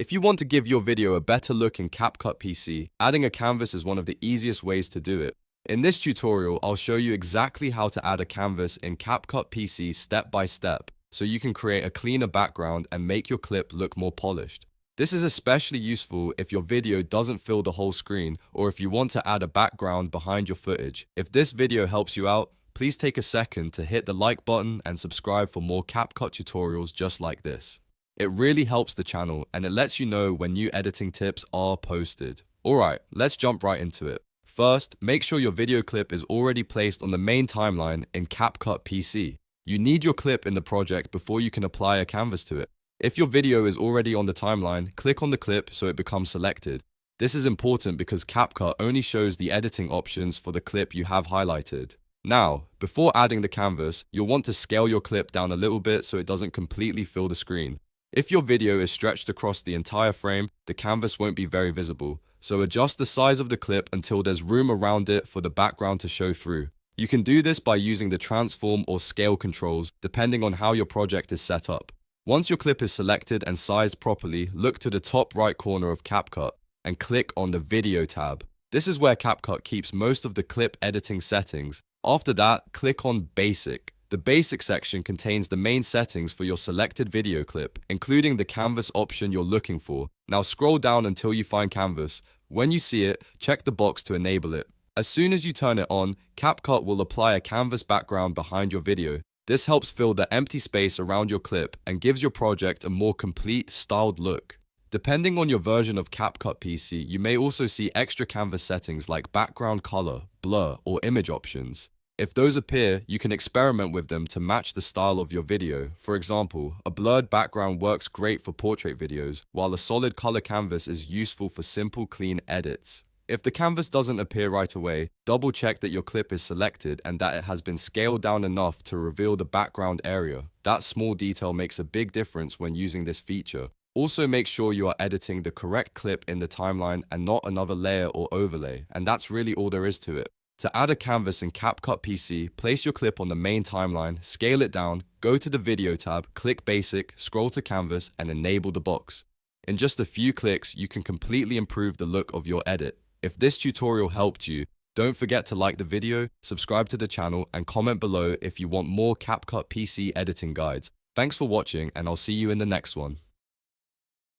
If you want to give your video a better look in CapCut PC, adding a canvas is one of the easiest ways to do it. In this tutorial, I'll show you exactly how to add a canvas in CapCut PC step by step, so you can create a cleaner background and make your clip look more polished. This is especially useful if your video doesn't fill the whole screen, or if you want to add a background behind your footage. If this video helps you out, please take a second to hit the like button and subscribe for more CapCut tutorials just like this. It really helps the channel and it lets you know when new editing tips are posted. Alright, let's jump right into it. First, make sure your video clip is already placed on the main timeline in CapCut PC. You need your clip in the project before you can apply a canvas to it. If your video is already on the timeline, click on the clip so it becomes selected. This is important because CapCut only shows the editing options for the clip you have highlighted. Now, before adding the canvas, you'll want to scale your clip down a little bit so it doesn't completely fill the screen. If your video is stretched across the entire frame, the canvas won't be very visible, so adjust the size of the clip until there's room around it for the background to show through. You can do this by using the transform or scale controls depending on how your project is set up. Once your clip is selected and sized properly, look to the top right corner of CapCut and click on the Video tab. This is where CapCut keeps most of the clip editing settings. After that, click on Basic. The Basic section contains the main settings for your selected video clip, including the canvas option you're looking for. Now scroll down until you find canvas. When you see it, check the box to enable it. As soon as you turn it on, CapCut will apply a canvas background behind your video. This helps fill the empty space around your clip and gives your project a more complete, styled look. Depending on your version of CapCut PC, you may also see extra canvas settings like background color, blur, or image options. If those appear, you can experiment with them to match the style of your video. For example, a blurred background works great for portrait videos, while a solid color canvas is useful for simple, clean edits. If the canvas doesn't appear right away, double check that your clip is selected and that it has been scaled down enough to reveal the background area. That small detail makes a big difference when using this feature. Also make sure you are editing the correct clip in the timeline and not another layer or overlay, and that's really all there is to it. To add a canvas in CapCut PC, place your clip on the main timeline, scale it down, go to the Video tab, click Basic, scroll to Canvas, and enable the box. In just a few clicks, you can completely improve the look of your edit. If this tutorial helped you, don't forget to like the video, subscribe to the channel, and comment below if you want more CapCut PC editing guides. Thanks for watching, and I'll see you in the next one.